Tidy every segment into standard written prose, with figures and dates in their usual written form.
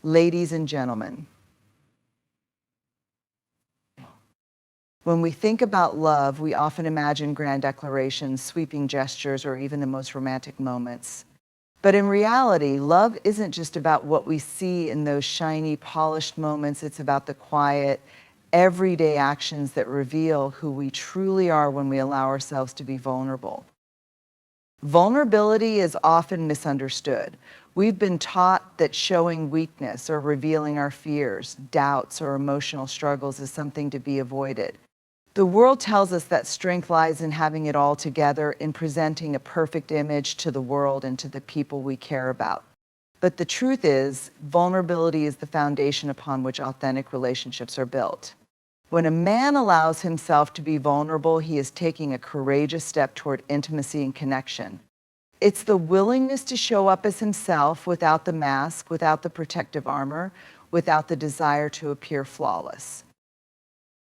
Ladies and gentlemen, when we think about love, we often imagine grand declarations, sweeping gestures, or even the most romantic moments. But in reality, love isn't just about what we see in those shiny, polished moments. It's about the quiet, everyday actions that reveal who we truly are when we allow ourselves to be vulnerable. Vulnerability is often misunderstood. We've been taught that showing weakness or revealing our fears, doubts, or emotional struggles is something to be avoided. The world tells us that strength lies in having it all together, in presenting a perfect image to the world and to the people we care about. But the truth is, vulnerability is the foundation upon which authentic relationships are built. When a man allows himself to be vulnerable, he is taking a courageous step toward intimacy and connection. It's the willingness to show up as himself without the mask, without the protective armor, without the desire to appear flawless.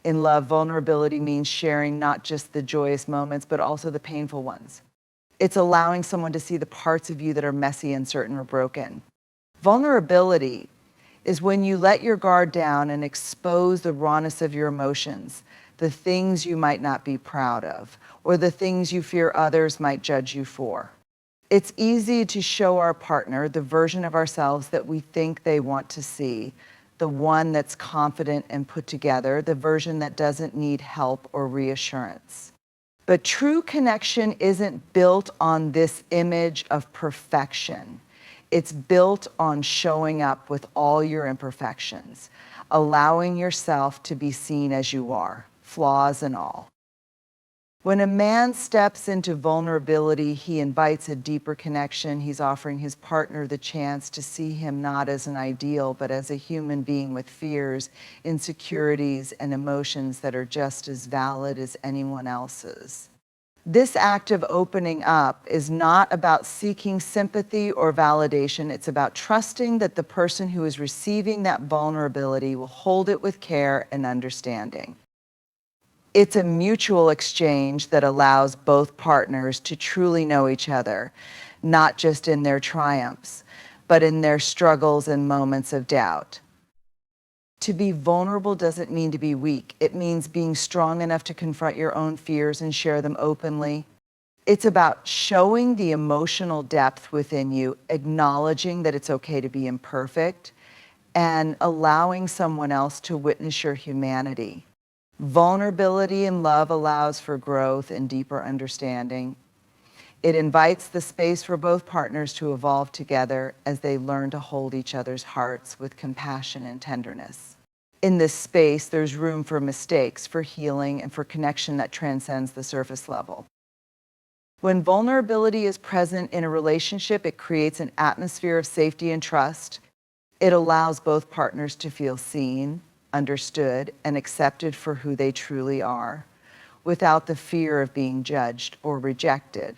In love, vulnerability means sharing not just the joyous moments, but also the painful ones. It's allowing someone to see the parts of you that are messy, uncertain, or broken. Vulnerability is when you let your guard down and expose the rawness of your emotions, the things you might not be proud of, or the things you fear others might judge you for. It's easy to show our partner the version of ourselves that we think they want to see, the one that's confident and put together, the version that doesn't need help or reassurance. But true connection isn't built on this image of perfection. It's built on showing up with all your imperfections, allowing yourself to be seen as you are, flaws and all. When a man steps into vulnerability, he invites a deeper connection. He's offering his partner the chance to see him not as an ideal, but as a human being with fears, insecurities, and emotions that are just as valid as anyone else's. This act of opening up is not about seeking sympathy or validation. It's about trusting that the person who is receiving that vulnerability will hold it with care and understanding. It's a mutual exchange that allows both partners to truly know each other, not just in their triumphs, but in their struggles and moments of doubt. To be vulnerable doesn't mean to be weak. It means being strong enough to confront your own fears and share them openly. It's about showing the emotional depth within you, acknowledging that it's okay to be imperfect, and allowing someone else to witness your humanity. Vulnerability in love allows for growth and deeper understanding. It invites the space for both partners to evolve together as they learn to hold each other's hearts with compassion and tenderness. In this space, there's room for mistakes, for healing, and for connection that transcends the surface level. When vulnerability is present in a relationship, it creates an atmosphere of safety and trust. It allows both partners to feel seen, understood, and accepted for who they truly are, without the fear of being judged or rejected.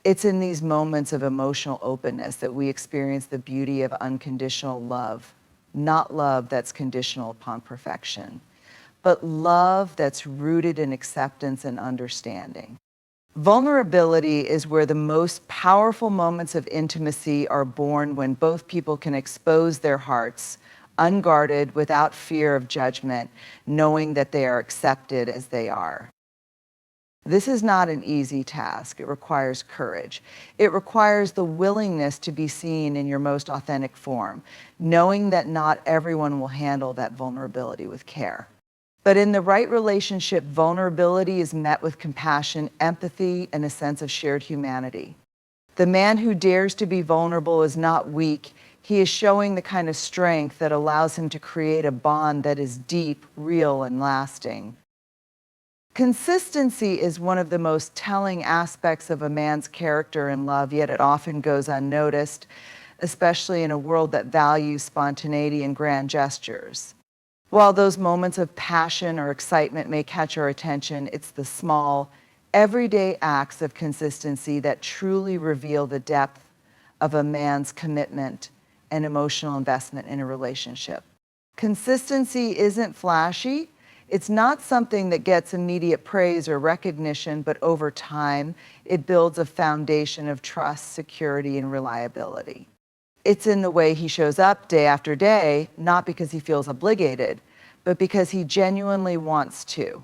It's in these moments of emotional openness that we experience the beauty of unconditional love. Not love that's conditional upon perfection, but love that's rooted in acceptance and understanding. Vulnerability is where the most powerful moments of intimacy are born, when both people can expose their hearts, unguarded, without fear of judgment, knowing that they are accepted as they are. This is not an easy task. It requires courage. It requires the willingness to be seen in your most authentic form, knowing that not everyone will handle that vulnerability with care. But in the right relationship, vulnerability is met with compassion, empathy, and a sense of shared humanity. The man who dares to be vulnerable is not weak. He is showing the kind of strength that allows him to create a bond that is deep, real, and lasting. Consistency is one of the most telling aspects of a man's character in love, yet it often goes unnoticed, especially in a world that values spontaneity and grand gestures. While those moments of passion or excitement may catch our attention, it's the small, everyday acts of consistency that truly reveal the depth of a man's commitment and emotional investment in a relationship. Consistency isn't flashy. It's not something that gets immediate praise or recognition, but over time, it builds a foundation of trust, security, and reliability. It's in the way he shows up day after day, not because he feels obligated, but because he genuinely wants to.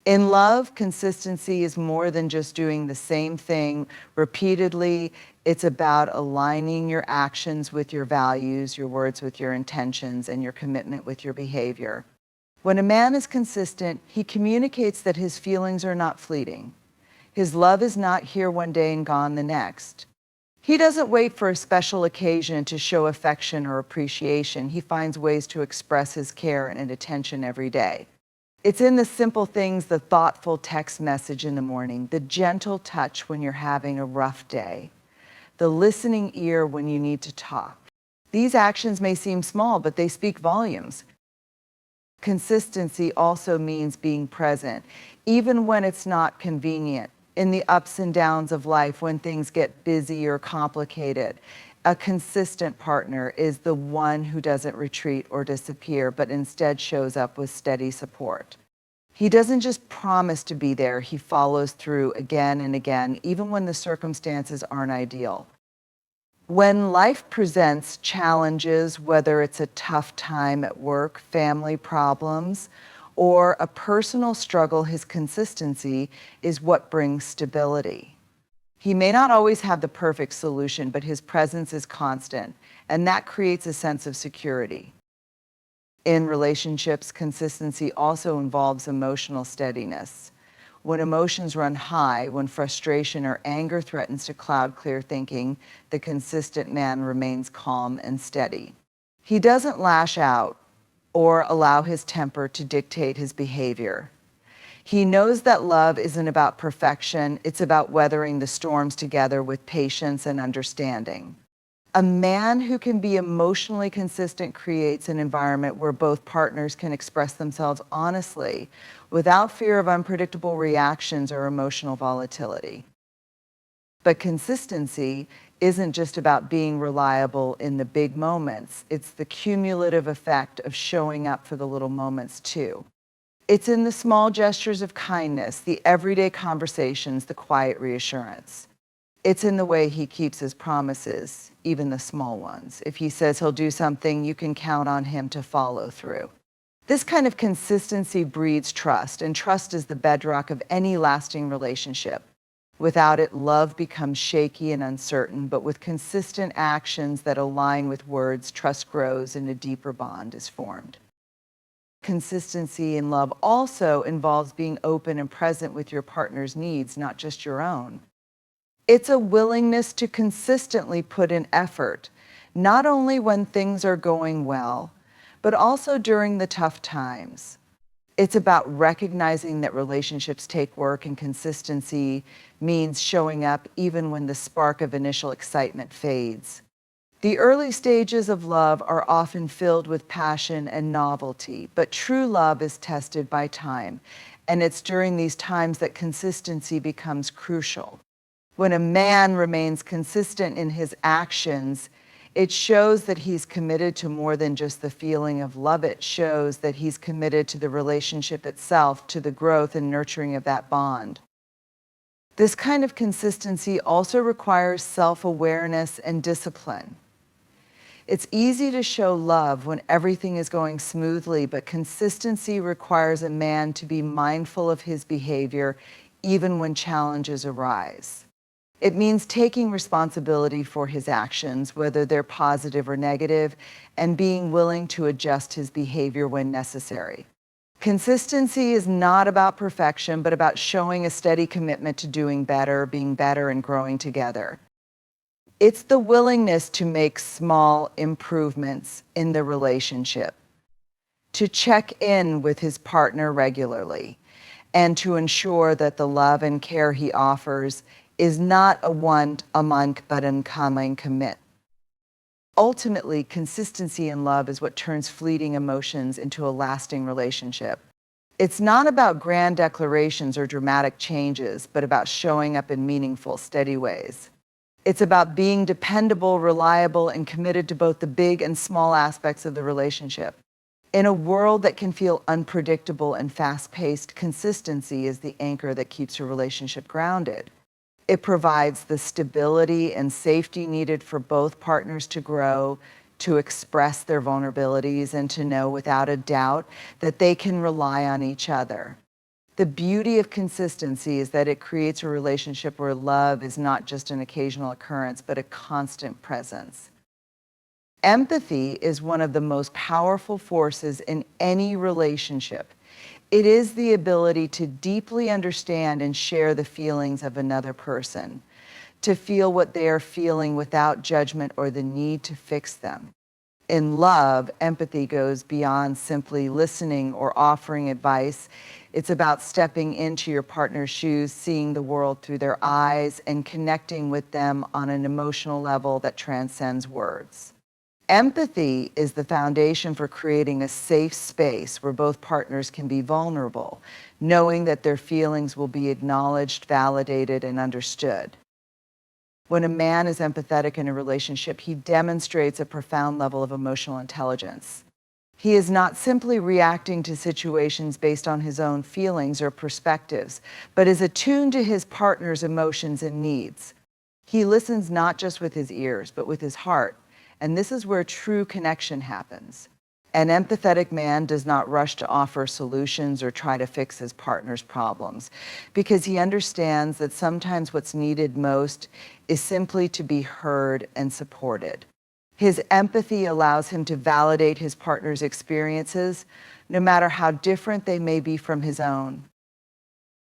In love, consistency is more than just doing the same thing repeatedly. It's about aligning your actions with your values, your words with your intentions, and your commitment with your behavior. When a man is consistent, he communicates that his feelings are not fleeting. His love is not here one day and gone the next. He doesn't wait for a special occasion to show affection or appreciation. He finds ways to express his care and attention every day. It's in the simple things, the thoughtful text message in the morning, the gentle touch when you're having a rough day, the listening ear when you need to talk. These actions may seem small, but they speak volumes. Consistency also means being present, even when it's not convenient, in the ups and downs of life, when things get busy or complicated. A consistent partner is the one who doesn't retreat or disappear, but instead shows up with steady support. He doesn't just promise to be there, he follows through again and again, even when the circumstances aren't ideal. When life presents challenges, whether it's a tough time at work, family problems, or a personal struggle, his consistency is what brings stability. He may not always have the perfect solution, but his presence is constant, and that creates a sense of security. In relationships, consistency also involves emotional steadiness. When emotions run high, when frustration or anger threatens to cloud clear thinking, the consistent man remains calm and steady. He doesn't lash out or allow his temper to dictate his behavior. He knows that love isn't about perfection, it's about weathering the storms together with patience and understanding. A man who can be emotionally consistent creates an environment where both partners can express themselves honestly without fear of unpredictable reactions or emotional volatility. But consistency isn't just about being reliable in the big moments. It's the cumulative effect of showing up for the little moments too. It's in the small gestures of kindness, the everyday conversations, the quiet reassurance. It's in the way he keeps his promises, even the small ones. If he says he'll do something, you can count on him to follow through. This kind of consistency breeds trust, and trust is the bedrock of any lasting relationship. Without it, love becomes shaky and uncertain, but with consistent actions that align with words, trust grows and a deeper bond is formed. Consistency in love also involves being open and present with your partner's needs, not just your own. It's a willingness to consistently put in effort, not only when things are going well, but also during the tough times. It's about recognizing that relationships take work, and consistency means showing up even when the spark of initial excitement fades. The early stages of love are often filled with passion and novelty, but true love is tested by time, and it's during these times that consistency becomes crucial. When a man remains consistent in his actions, it shows that he's committed to more than just the feeling of love. It shows that he's committed to the relationship itself, to the growth and nurturing of that bond. This kind of consistency also requires self-awareness and discipline. It's easy to show love when everything is going smoothly, but consistency requires a man to be mindful of his behavior even when challenges arise. It means taking responsibility for his actions, whether they're positive or negative, and being willing to adjust his behavior when necessary. Consistency is not about perfection, but about showing a steady commitment to doing better, being better, and growing together. It's the willingness to make small improvements in the relationship, to check in with his partner regularly, and to ensure that the love and care he offers is not a want a month but an ongoing commit. Ultimately, consistency in love is what turns fleeting emotions into a lasting relationship. It's not about grand declarations or dramatic changes, but about showing up in meaningful, steady ways. It's about being dependable, reliable, and committed to both the big and small aspects of the relationship. In a world that can feel unpredictable and fast-paced, consistency is the anchor that keeps your relationship grounded. It provides the stability and safety needed for both partners to grow, to express their vulnerabilities, and to know without a doubt that they can rely on each other. The beauty of consistency is that it creates a relationship where love is not just an occasional occurrence, but a constant presence. Empathy is one of the most powerful forces in any relationship. It is the ability to deeply understand and share the feelings of another person, to feel what they are feeling without judgment or the need to fix them. In love, empathy goes beyond simply listening or offering advice. It's about stepping into your partner's shoes, seeing the world through their eyes, and connecting with them on an emotional level that transcends words. Empathy is the foundation for creating a safe space where both partners can be vulnerable, knowing that their feelings will be acknowledged, validated, and understood. When a man is empathetic in a relationship, he demonstrates a profound level of emotional intelligence. He is not simply reacting to situations based on his own feelings or perspectives, but is attuned to his partner's emotions and needs. He listens not just with his ears, but with his heart. And this is where true connection happens. An empathetic man does not rush to offer solutions or try to fix his partner's problems, because he understands that sometimes what's needed most is simply to be heard and supported. His empathy allows him to validate his partner's experiences, no matter how different they may be from his own.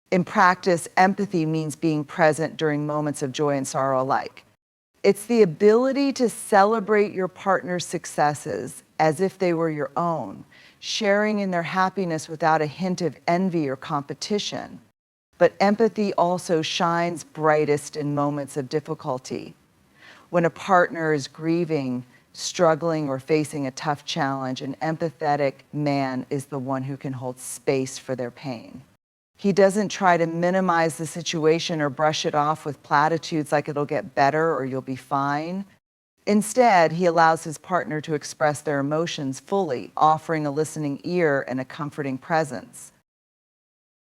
In practice, empathy means being present during moments of joy and sorrow alike. It's the ability to celebrate your partner's successes as if they were your own, sharing in their happiness without a hint of envy or competition. But empathy also shines brightest in moments of difficulty. When a partner is grieving, struggling, or facing a tough challenge, an empathetic man is the one who can hold space for their pain. He doesn't try to minimize the situation or brush it off with platitudes like it'll get better or you'll be fine. Instead, he allows his partner to express their emotions fully, offering a listening ear and a comforting presence.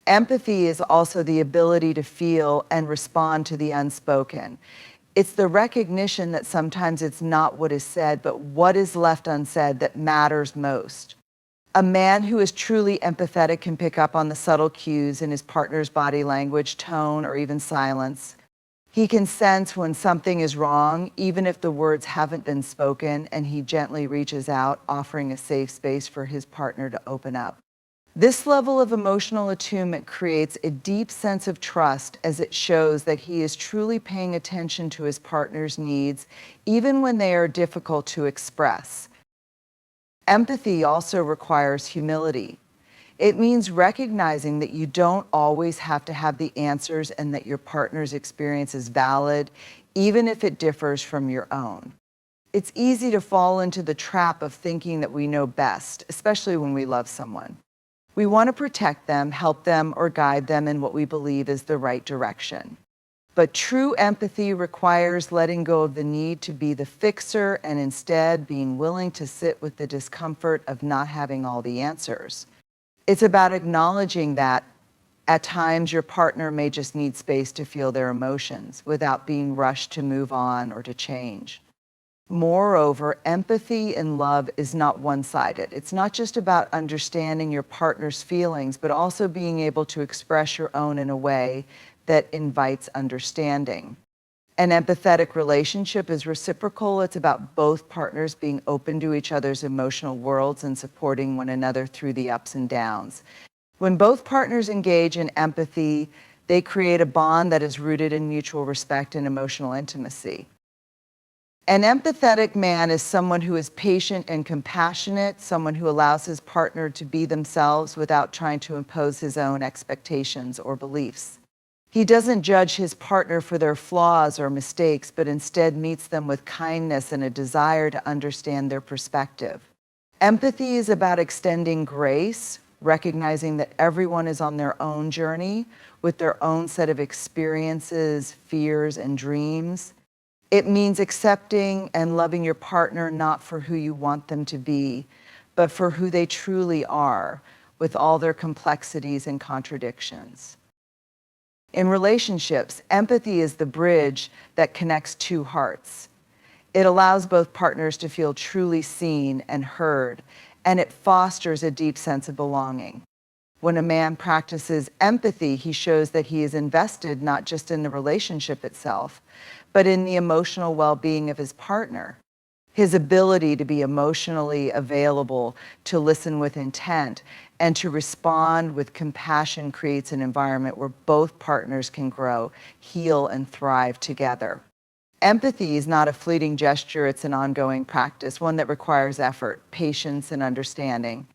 Empathy is also the ability to feel and respond to the unspoken. It's the recognition that sometimes it's not what is said, but what is left unsaid that matters most. A man who is truly empathetic can pick up on the subtle cues in his partner's body language, tone, or even silence. He can sense when something is wrong, even if the words haven't been spoken, and he gently reaches out, offering a safe space for his partner to open up. This level of emotional attunement creates a deep sense of trust, as it shows that he is truly paying attention to his partner's needs, even when they are difficult to express. Empathy also requires humility. It means recognizing that you don't always have to have the answers and that your partner's experience is valid, even if it differs from your own. It's easy to fall into the trap of thinking that we know best, especially when we love someone. We want to protect them, help them, or guide them in what we believe is the right direction. But true empathy requires letting go of the need to be the fixer and instead being willing to sit with the discomfort of not having all the answers. It's about acknowledging that at times your partner may just need space to feel their emotions without being rushed to move on or to change. Moreover, empathy in love is not one-sided. It's not just about understanding your partner's feelings, but also being able to express your own in a way that invites understanding. An empathetic relationship is reciprocal. It's about both partners being open to each other's emotional worlds and supporting one another through the ups and downs. When both partners engage in empathy, they create a bond that is rooted in mutual respect and emotional intimacy. An empathetic man is someone who is patient and compassionate, someone who allows his partner to be themselves without trying to impose his own expectations or beliefs. He doesn't judge his partner for their flaws or mistakes, but instead meets them with kindness and a desire to understand their perspective. Empathy is about extending grace, recognizing that everyone is on their own journey with their own set of experiences, fears, and dreams. It means accepting and loving your partner not for who you want them to be, but for who they truly are, with all their complexities and contradictions. In relationships, empathy is the bridge that connects two hearts. It allows both partners to feel truly seen and heard, and it fosters a deep sense of belonging. When a man practices empathy, he shows that he is invested not just in the relationship itself, but in the emotional well-being of his partner. His ability to be emotionally available, to listen with intent, and to respond with compassion creates an environment where both partners can grow, heal, and thrive together. Empathy is not a fleeting gesture, it's an ongoing practice, one that requires effort, patience, and understanding.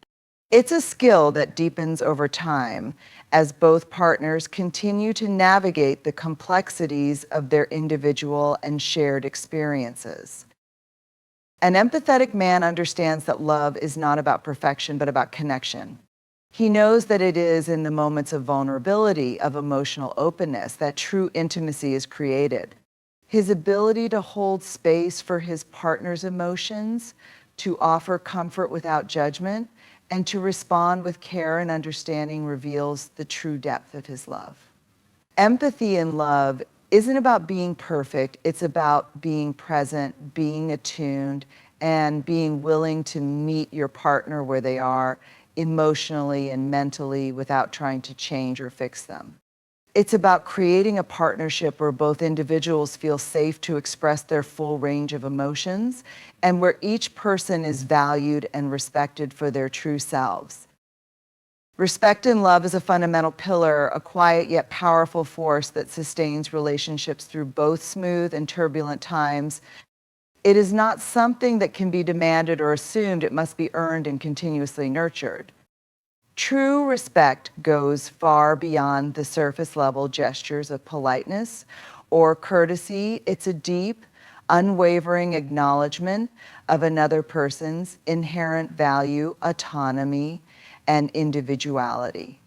It's a skill that deepens over time as both partners continue to navigate the complexities of their individual and shared experiences. An empathetic man understands that love is not about perfection, but about connection. He knows that it is in the moments of vulnerability, of emotional openness, that true intimacy is created. His ability to hold space for his partner's emotions, to offer comfort without judgment, and to respond with care and understanding reveals the true depth of his love. Empathy in love isn't about being perfect, it's about being present, being attuned, and being willing to meet your partner where they are emotionally and mentally without trying to change or fix them. It's about creating a partnership where both individuals feel safe to express their full range of emotions and where each person is valued and respected for their true selves. Respect in love is a fundamental pillar, a quiet yet powerful force that sustains relationships through both smooth and turbulent times. It is not something that can be demanded or assumed. It must be earned and continuously nurtured. True respect goes far beyond the surface level gestures of politeness or courtesy. It's a deep, unwavering acknowledgement of another person's inherent value, autonomy, and individuality.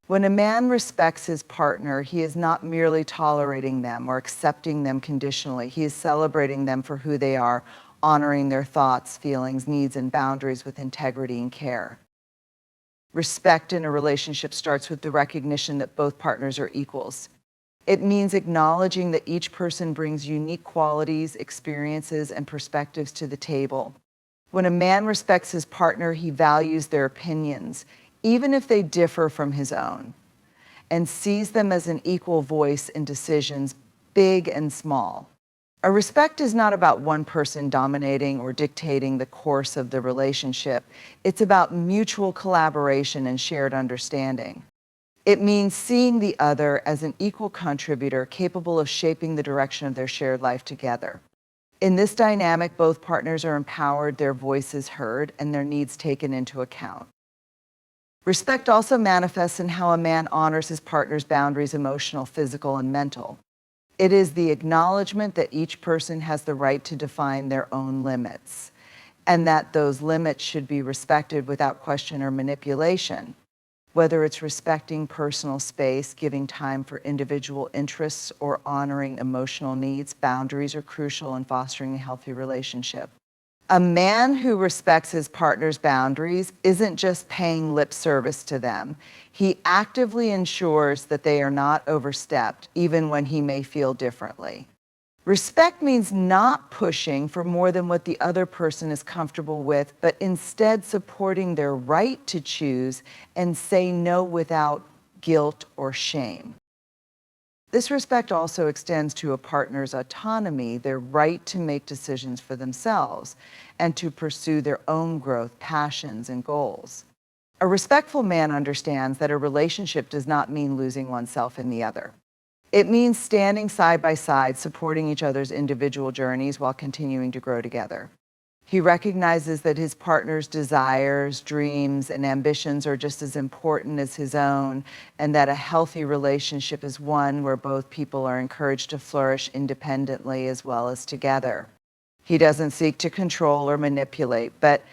When a man respects his partner, he is not merely tolerating them or accepting them conditionally. He is celebrating them for who they are, honoring their thoughts, feelings, needs, and boundaries with integrity and care. Respect in a relationship starts with the recognition that both partners are equals. It means acknowledging that each person brings unique qualities, experiences, and perspectives to the table. When a man respects his partner, he values their opinions, even if they differ from his own, and sees them as an equal voice in decisions, big and small. A respect is not about one person dominating or dictating the course of the relationship. It's about mutual collaboration and shared understanding. It means seeing the other as an equal contributor capable of shaping the direction of their shared life together. In this dynamic, both partners are empowered, their voices heard, and their needs taken into account. Respect also manifests in how a man honors his partner's boundaries, emotional, physical, and mental. It is the acknowledgement that each person has the right to define their own limits, and that those limits should be respected without question or manipulation. Whether it's respecting personal space, giving time for individual interests, or honoring emotional needs, boundaries are crucial in fostering a healthy relationship. A man who respects his partner's boundaries isn't just paying lip service to them. He actively ensures that they are not overstepped, even when he may feel differently. Respect means not pushing for more than what the other person is comfortable with, but instead supporting their right to choose and say no without guilt or shame. This respect also extends to a partner's autonomy, their right to make decisions for themselves and to pursue their own growth, passions, and goals. A respectful man understands that a relationship does not mean losing oneself in the other. It means standing side by side, supporting each other's individual journeys while continuing to grow together. He recognizes that his partner's desires, dreams, and ambitions are just as important as his own, and that a healthy relationship is one where both people are encouraged to flourish independently as well as together. He doesn't seek to control or manipulate, but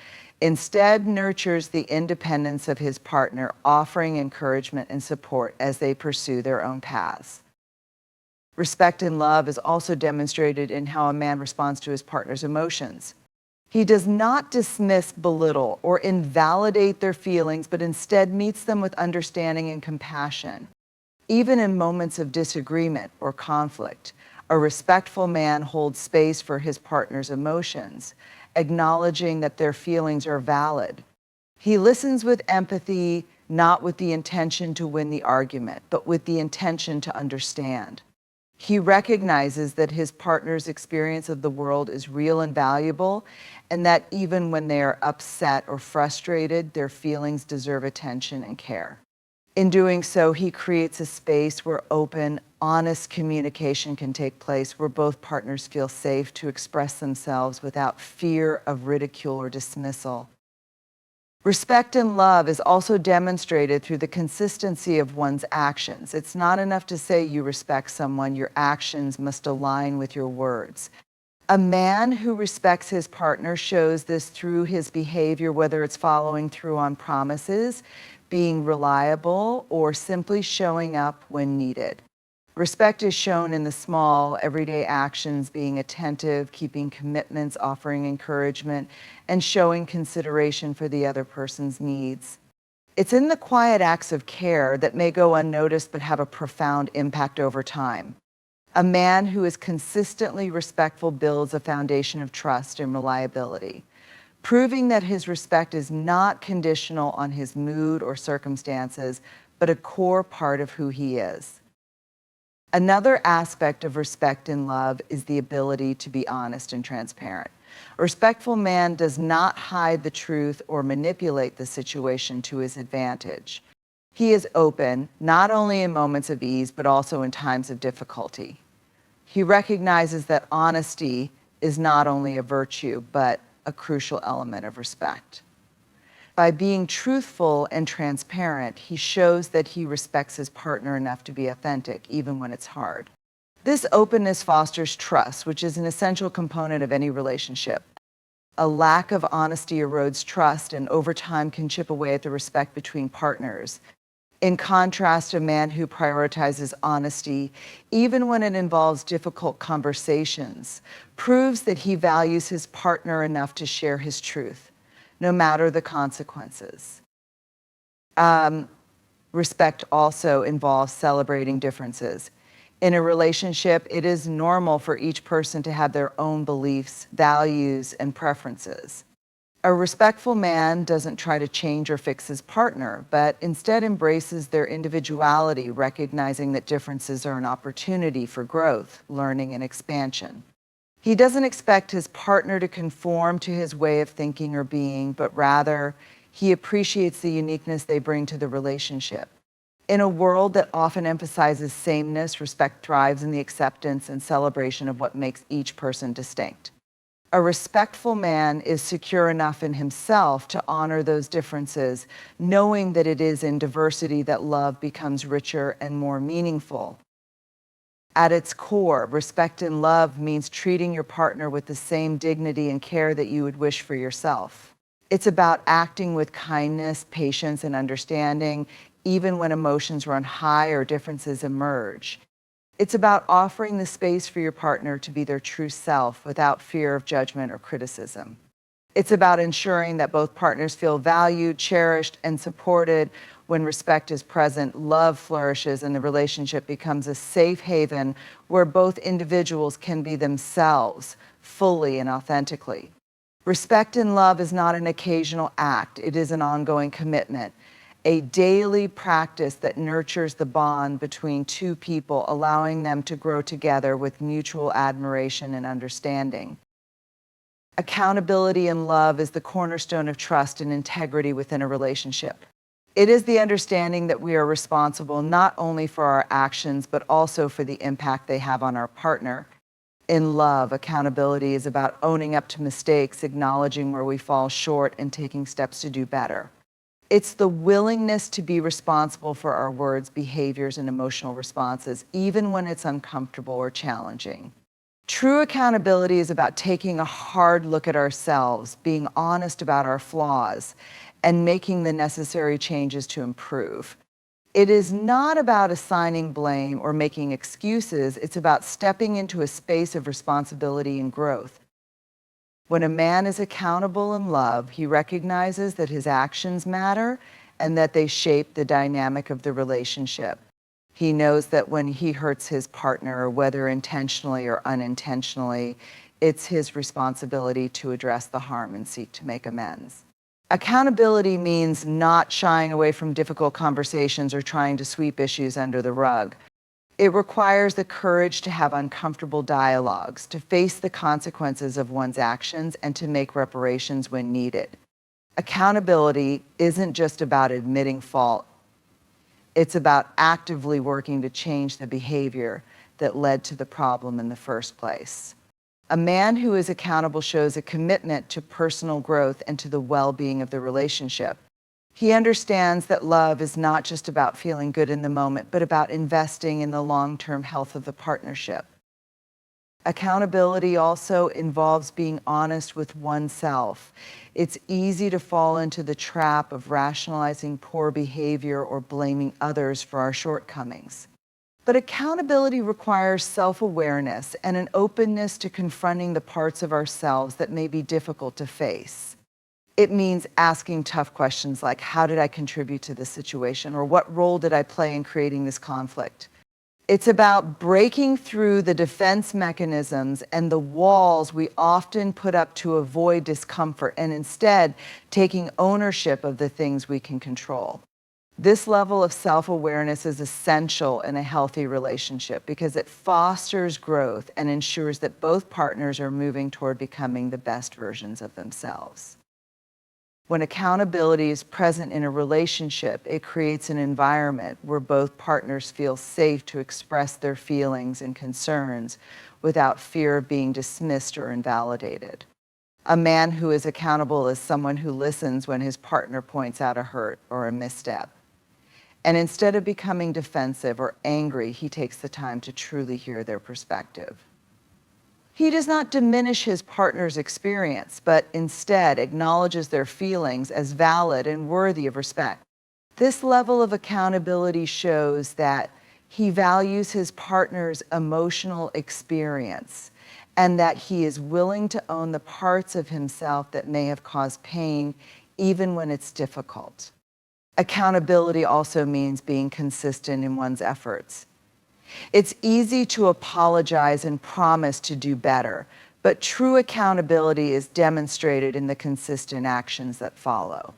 instead nurtures the independence of his partner, offering encouragement and support as they pursue their own paths. Respect and love is also demonstrated in how a man responds to his partner's emotions. He does not dismiss, belittle, or invalidate their feelings, but instead meets them with understanding and compassion. Even in moments of disagreement or conflict, a respectful man holds space for his partner's emotions, acknowledging that their feelings are valid. He listens with empathy, not with the intention to win the argument, but with the intention to understand. He recognizes that his partner's experience of the world is real and valuable, and that even when they are upset or frustrated, their feelings deserve attention and care. In doing so, he creates a space where open, honest communication can take place, where both partners feel safe to express themselves without fear of ridicule or dismissal. Respect and love is also demonstrated through the consistency of one's actions. It's not enough to say you respect someone, your actions must align with your words. A man who respects his partner shows this through his behavior, whether it's following through on promises, being reliable, or simply showing up when needed. Respect is shown in the small, everyday actions, being attentive, keeping commitments, offering encouragement, and showing consideration for the other person's needs. It's in the quiet acts of care that may go unnoticed but have a profound impact over time. A man who is consistently respectful builds a foundation of trust and reliability, proving that his respect is not conditional on his mood or circumstances, but a core part of who he is. Another aspect of respect and love is the ability to be honest and transparent. A respectful man does not hide the truth or manipulate the situation to his advantage. He is open, not only in moments of ease, but also in times of difficulty. He recognizes that honesty is not only a virtue, but a crucial element of respect. By being truthful and transparent, he shows that he respects his partner enough to be authentic, even when it's hard. This openness fosters trust, which is an essential component of any relationship. A lack of honesty erodes trust and over time can chip away at the respect between partners. In contrast, a man who prioritizes honesty, even when it involves difficult conversations, proves that he values his partner enough to share his truth, no matter the consequences. Respect also involves celebrating differences. In a relationship, it is normal for each person to have their own beliefs, values, and preferences. A respectful man doesn't try to change or fix his partner, but instead embraces their individuality, recognizing that differences are an opportunity for growth, learning, and expansion. He doesn't expect his partner to conform to his way of thinking or being, but rather, he appreciates the uniqueness they bring to the relationship. In a world that often emphasizes sameness, respect thrives in the acceptance and celebration of what makes each person distinct. A respectful man is secure enough in himself to honor those differences, knowing that it is in diversity that love becomes richer and more meaningful. At its core, respect and love means treating your partner with the same dignity and care that you would wish for yourself. It's about acting with kindness, patience, and understanding, even when emotions run high or differences emerge. It's about offering the space for your partner to be their true self without fear of judgment or criticism. It's about ensuring that both partners feel valued, cherished, and supported. When respect is present, love flourishes, and the relationship becomes a safe haven where both individuals can be themselves fully and authentically. Respect and love is not an occasional act, it is an ongoing commitment, a daily practice that nurtures the bond between two people, allowing them to grow together with mutual admiration and understanding. Accountability and love is the cornerstone of trust and integrity within a relationship. It is the understanding that we are responsible not only for our actions, but also for the impact they have on our partner. In love, accountability is about owning up to mistakes, acknowledging where we fall short, and taking steps to do better. It's the willingness to be responsible for our words, behaviors, and emotional responses, even when it's uncomfortable or challenging. True accountability is about taking a hard look at ourselves, being honest about our flaws, and making the necessary changes to improve. It is not about assigning blame or making excuses. It's about stepping into a space of responsibility and growth. When a man is accountable in love, he recognizes that his actions matter and that they shape the dynamic of the relationship. He knows that when he hurts his partner, whether intentionally or unintentionally, it's his responsibility to address the harm and seek to make amends. Accountability means not shying away from difficult conversations or trying to sweep issues under the rug. It requires the courage to have uncomfortable dialogues, to face the consequences of one's actions, and to make reparations when needed. Accountability isn't just about admitting fault. It's about actively working to change the behavior that led to the problem in the first place. A man who is accountable shows a commitment to personal growth and to the well-being of the relationship. He understands that love is not just about feeling good in the moment, but about investing in the long-term health of the partnership. Accountability also involves being honest with oneself. It's easy to fall into the trap of rationalizing poor behavior or blaming others for our shortcomings. But accountability requires self-awareness and an openness to confronting the parts of ourselves that may be difficult to face. It means asking tough questions like, how did I contribute to this situation? Or what role did I play in creating this conflict? It's about breaking through the defense mechanisms and the walls we often put up to avoid discomfort and instead taking ownership of the things we can control. This level of self-awareness is essential in a healthy relationship because it fosters growth and ensures that both partners are moving toward becoming the best versions of themselves. When accountability is present in a relationship, it creates an environment where both partners feel safe to express their feelings and concerns without fear of being dismissed or invalidated. A man who is accountable is someone who listens when his partner points out a hurt or a misstep. And instead of becoming defensive or angry, he takes the time to truly hear their perspective. He does not diminish his partner's experience, but instead acknowledges their feelings as valid and worthy of respect. This level of accountability shows that he values his partner's emotional experience and that he is willing to own the parts of himself that may have caused pain, even when it's difficult. Accountability also means being consistent in one's efforts. It's easy to apologize and promise to do better, but true accountability is demonstrated in the consistent actions that follow.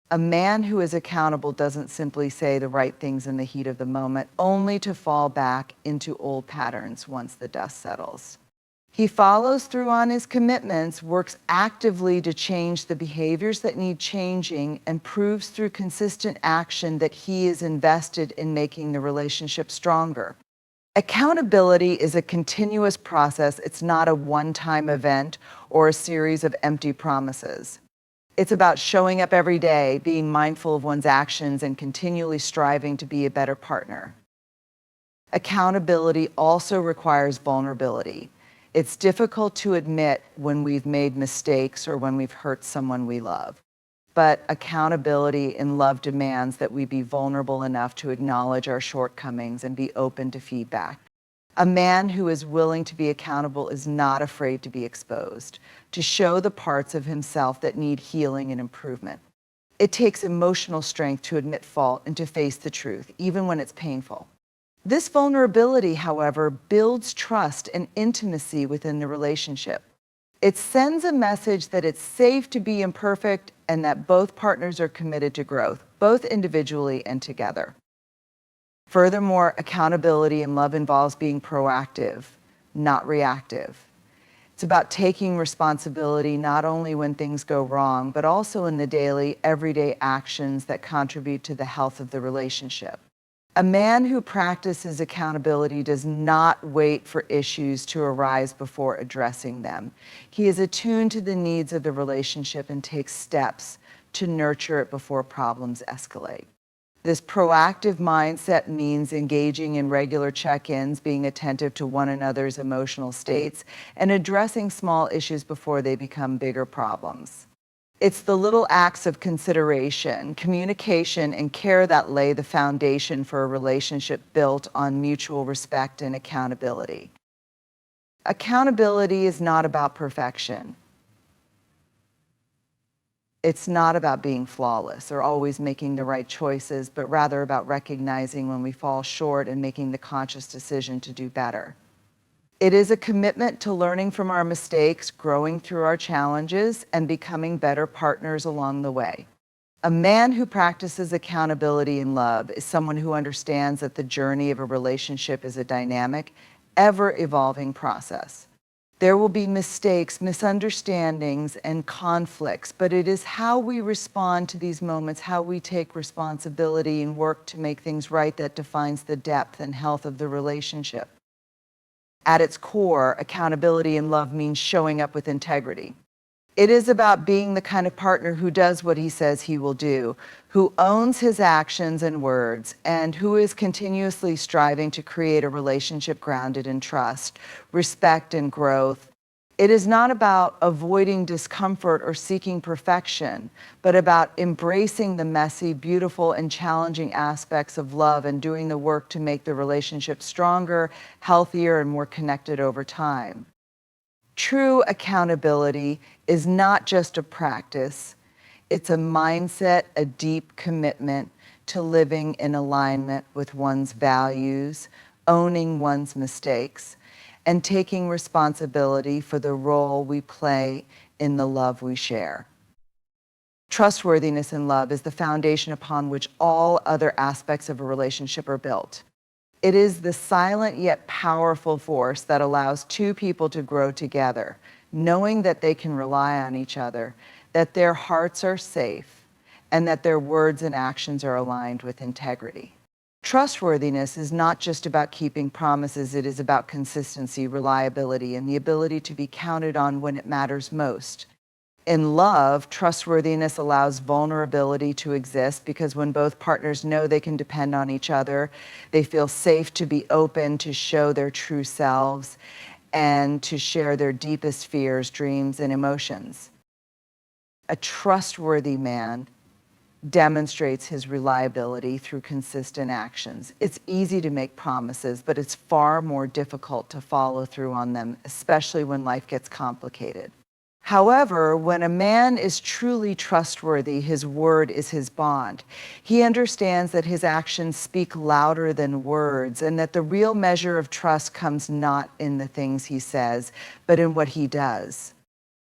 A man who is accountable doesn't simply say the right things in the heat of the moment, only to fall back into old patterns once the dust settles. He follows through on his commitments, works actively to change the behaviors that need changing, and proves through consistent action that he is invested in making the relationship stronger. Accountability is a continuous process. It's not a one-time event or a series of empty promises. It's about showing up every day, being mindful of one's actions, and continually striving to be a better partner. Accountability also requires vulnerability. It's difficult to admit when we've made mistakes or when we've hurt someone we love. But accountability in love demands that we be vulnerable enough to acknowledge our shortcomings and be open to feedback. A man who is willing to be accountable is not afraid to be exposed, to show the parts of himself that need healing and improvement. It takes emotional strength to admit fault and to face the truth, even when it's painful. This vulnerability, however, builds trust and intimacy within the relationship. It sends a message that it's safe to be imperfect and that both partners are committed to growth, both individually and together. Furthermore, accountability in love involves being proactive, not reactive. It's about taking responsibility not only when things go wrong, but also in the daily, everyday actions that contribute to the health of the relationship. A man who practices accountability does not wait for issues to arise before addressing them. He is attuned to the needs of the relationship and takes steps to nurture it before problems escalate. This proactive mindset means engaging in regular check-ins, being attentive to one another's emotional states, and addressing small issues before they become bigger problems. It's the little acts of consideration, communication, and care that lay the foundation for a relationship built on mutual respect and accountability. Accountability is not about perfection. It's not about being flawless or always making the right choices, but rather about recognizing when we fall short and making the conscious decision to do better. It is a commitment to learning from our mistakes, growing through our challenges, and becoming better partners along the way. A man who practices accountability in love is someone who understands that the journey of a relationship is a dynamic, ever-evolving process. There will be mistakes, misunderstandings, and conflicts, but it is how we respond to these moments, how we take responsibility and work to make things right that defines the depth and health of the relationship. At its core, accountability in love means showing up with integrity. It is about being the kind of partner who does what he says he will do, who owns his actions and words, and who is continuously striving to create a relationship grounded in trust, respect, and growth. It is not about avoiding discomfort or seeking perfection, but about embracing the messy, beautiful, and challenging aspects of love and doing the work to make the relationship stronger, healthier, and more connected over time. True accountability is not just a practice, it's a mindset, a deep commitment to living in alignment with one's values, owning one's mistakes, and taking responsibility for the role we play in the love we share. Trustworthiness in love is the foundation upon which all other aspects of a relationship are built. It is the silent yet powerful force that allows two people to grow together, knowing that they can rely on each other, that their hearts are safe, and that their words and actions are aligned with integrity. Trustworthiness is not just about keeping promises, it is about consistency, reliability, and the ability to be counted on when it matters most. In love, trustworthiness allows vulnerability to exist because when both partners know they can depend on each other, they feel safe to be open, to show their true selves, and to share their deepest fears, dreams, and emotions. A trustworthy man demonstrates his reliability through consistent actions. It's easy to make promises, but it's far more difficult to follow through on them, especially when life gets complicated. However, when a man is truly trustworthy, his word is his bond. He understands that his actions speak louder than words, and that the real measure of trust comes not in the things he says, but in what he does.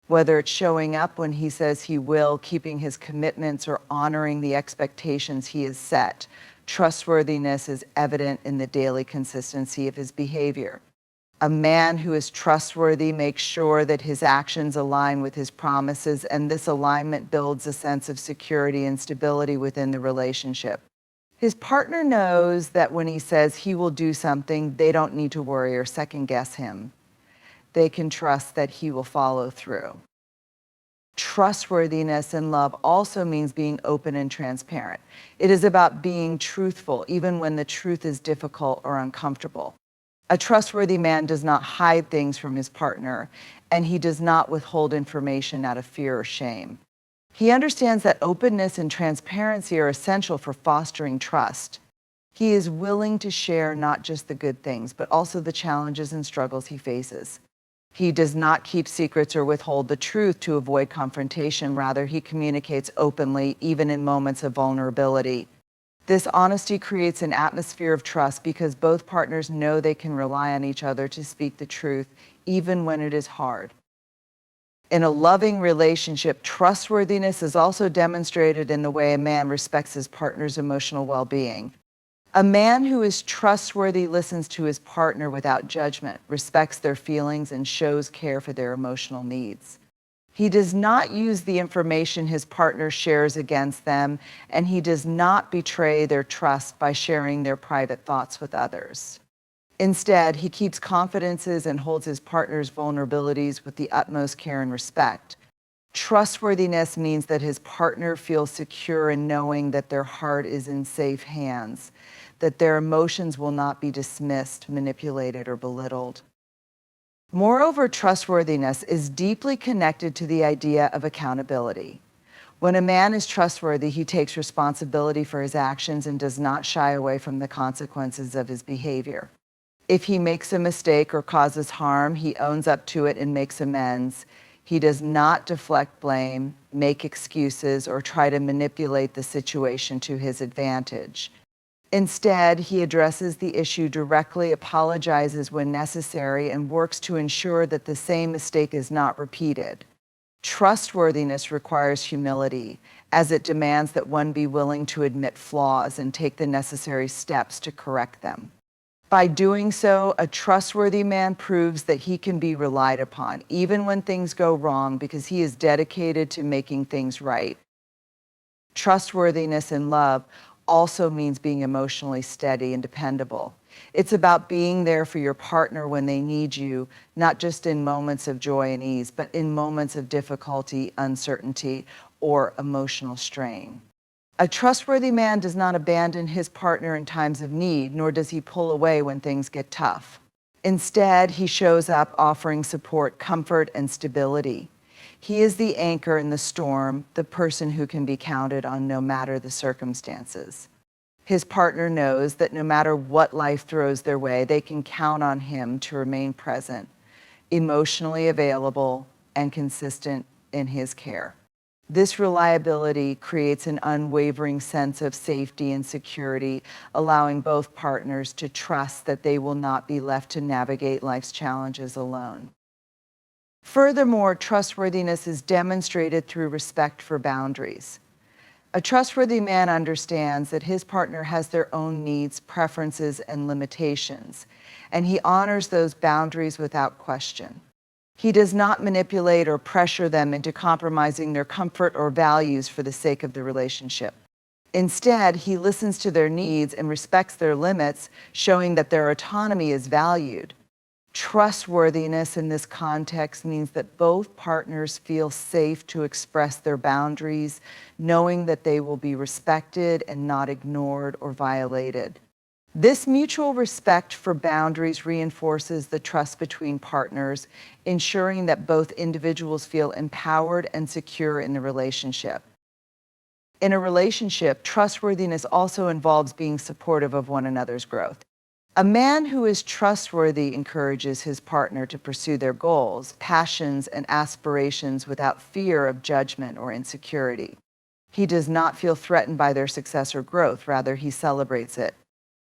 Whether it's showing up when he says he will, keeping his commitments, or honoring the expectations he has set, trustworthiness is evident in the daily consistency of his behavior. A man who is trustworthy makes sure that his actions align with his promises, and this alignment builds a sense of security and stability within the relationship. His partner knows that when he says he will do something, they don't need to worry or second guess him. They can trust that he will follow through. Trustworthiness in love also means being open and transparent. It is about being truthful, even when the truth is difficult or uncomfortable. A trustworthy man does not hide things from his partner, and he does not withhold information out of fear or shame. He understands that openness and transparency are essential for fostering trust. He is willing to share not just the good things, but also the challenges and struggles he faces. He does not keep secrets or withhold the truth to avoid confrontation. Rather, he communicates openly, even in moments of vulnerability. This honesty creates an atmosphere of trust because both partners know they can rely on each other to speak the truth, even when it is hard. In a loving relationship, trustworthiness is also demonstrated in the way a man respects his partner's emotional well-being. A man who is trustworthy listens to his partner without judgment, respects their feelings, and shows care for their emotional needs. He does not use the information his partner shares against them, and he does not betray their trust by sharing their private thoughts with others. Instead, he keeps confidences and holds his partner's vulnerabilities with the utmost care and respect. Trustworthiness means that his partner feels secure in knowing that their heart is in safe hands, that their emotions will not be dismissed, manipulated, or belittled. Moreover, trustworthiness is deeply connected to the idea of accountability. When a man is trustworthy, he takes responsibility for his actions and does not shy away from the consequences of his behavior. If he makes a mistake or causes harm, he owns up to it and makes amends. He does not deflect blame, make excuses, or try to manipulate the situation to his advantage. Instead, he addresses the issue directly, apologizes when necessary, and works to ensure that the same mistake is not repeated. Trustworthiness requires humility, as it demands that one be willing to admit flaws and take the necessary steps to correct them. By doing so, a trustworthy man proves that he can be relied upon, even when things go wrong, because he is dedicated to making things right. Trustworthiness in love also means being emotionally steady and dependable. It's about being there for your partner when they need you, not just in moments of joy and ease, but in moments of difficulty, uncertainty, or emotional strain. A trustworthy man does not abandon his partner in times of need, nor does he pull away when things get tough. Instead, he shows up offering support, comfort, and stability. He is the anchor in the storm, the person who can be counted on no matter the circumstances. His partner knows that no matter what life throws their way, they can count on him to remain present, emotionally available, and consistent in his care. This reliability creates an unwavering sense of safety and security, allowing both partners to trust that they will not be left to navigate life's challenges alone. Furthermore, trustworthiness is demonstrated through respect for boundaries. A trustworthy man understands that his partner has their own needs, preferences, and limitations, and he honors those boundaries without question. He does not manipulate or pressure them into compromising their comfort or values for the sake of the relationship. Instead, he listens to their needs and respects their limits, showing that their autonomy is valued. Trustworthiness in this context means that both partners feel safe to express their boundaries, knowing that they will be respected and not ignored or violated. This mutual respect for boundaries reinforces the trust between partners, ensuring that both individuals feel empowered and secure in the relationship. In a relationship, trustworthiness also involves being supportive of one another's growth. A man who is trustworthy encourages his partner to pursue their goals, passions, and aspirations without fear of judgment or insecurity. He does not feel threatened by their success or growth, rather, he celebrates it.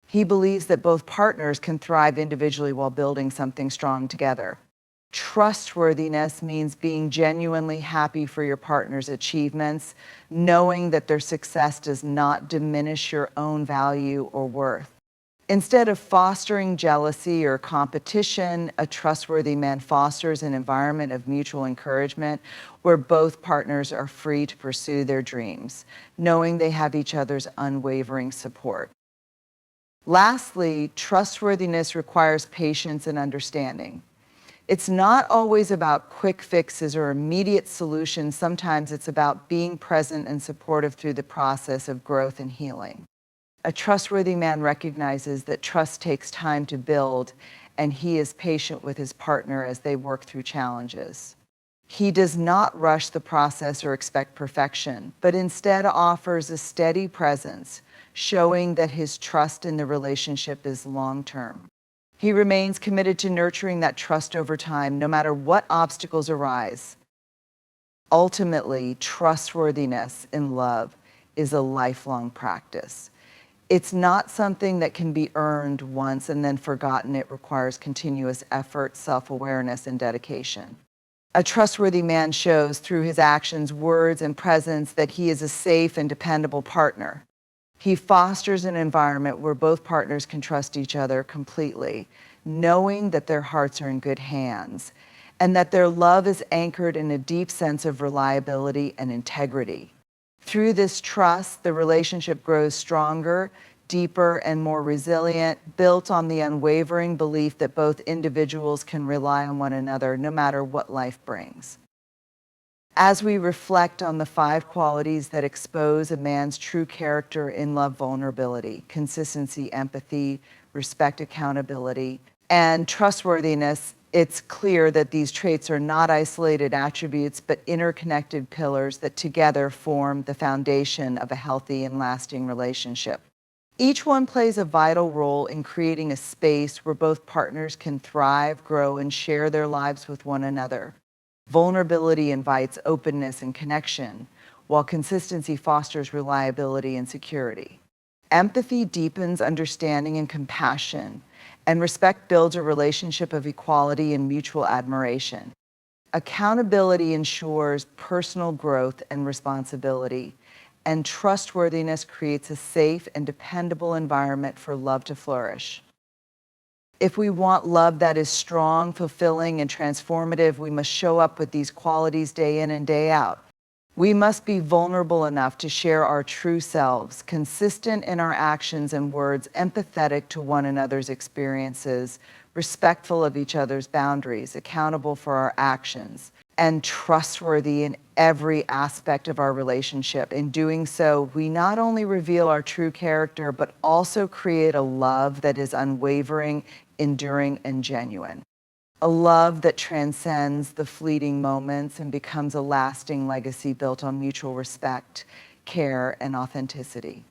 He believes that both partners can thrive individually while building something strong together. Trustworthiness means being genuinely happy for your partner's achievements, knowing that their success does not diminish your own value or worth. Instead of fostering jealousy or competition, a trustworthy man fosters an environment of mutual encouragement where both partners are free to pursue their dreams, knowing they have each other's unwavering support. Lastly, trustworthiness requires patience and understanding. It's not always about quick fixes or immediate solutions. Sometimes it's about being present and supportive through the process of growth and healing. A trustworthy man recognizes that trust takes time to build, and he is patient with his partner as they work through challenges. He does not rush the process or expect perfection, but instead offers a steady presence, showing that his trust in the relationship is long-term. He remains committed to nurturing that trust over time, no matter what obstacles arise. Ultimately, trustworthiness in love is a lifelong practice. It's not something that can be earned once and then forgotten. It requires continuous effort, self-awareness, and dedication. A trustworthy man shows through his actions, words, and presence that he is a safe and dependable partner. He fosters an environment where both partners can trust each other completely, knowing that their hearts are in good hands, and that their love is anchored in a deep sense of reliability and integrity. Through this trust, the relationship grows stronger, deeper, and more resilient, built on the unwavering belief that both individuals can rely on one another no matter what life brings. As we reflect on the 5 qualities that expose a man's true character in love: vulnerability, consistency, empathy, respect, accountability, and trustworthiness, it's clear that these traits are not isolated attributes, but interconnected pillars that together form the foundation of a healthy and lasting relationship. Each one plays a vital role in creating a space where both partners can thrive, grow, and share their lives with one another. Vulnerability invites openness and connection, while consistency fosters reliability and security. Empathy deepens understanding and compassion, and respect builds a relationship of equality and mutual admiration. Accountability ensures personal growth and responsibility, and trustworthiness creates a safe and dependable environment for love to flourish. If we want love that is strong, fulfilling, and transformative, we must show up with these qualities day in and day out. We must be vulnerable enough to share our true selves, consistent in our actions and words, empathetic to one another's experiences, respectful of each other's boundaries, accountable for our actions, and trustworthy in every aspect of our relationship. In doing so, we not only reveal our true character, but also create a love that is unwavering, enduring, and genuine. A love that transcends the fleeting moments and becomes a lasting legacy built on mutual respect, care, and authenticity.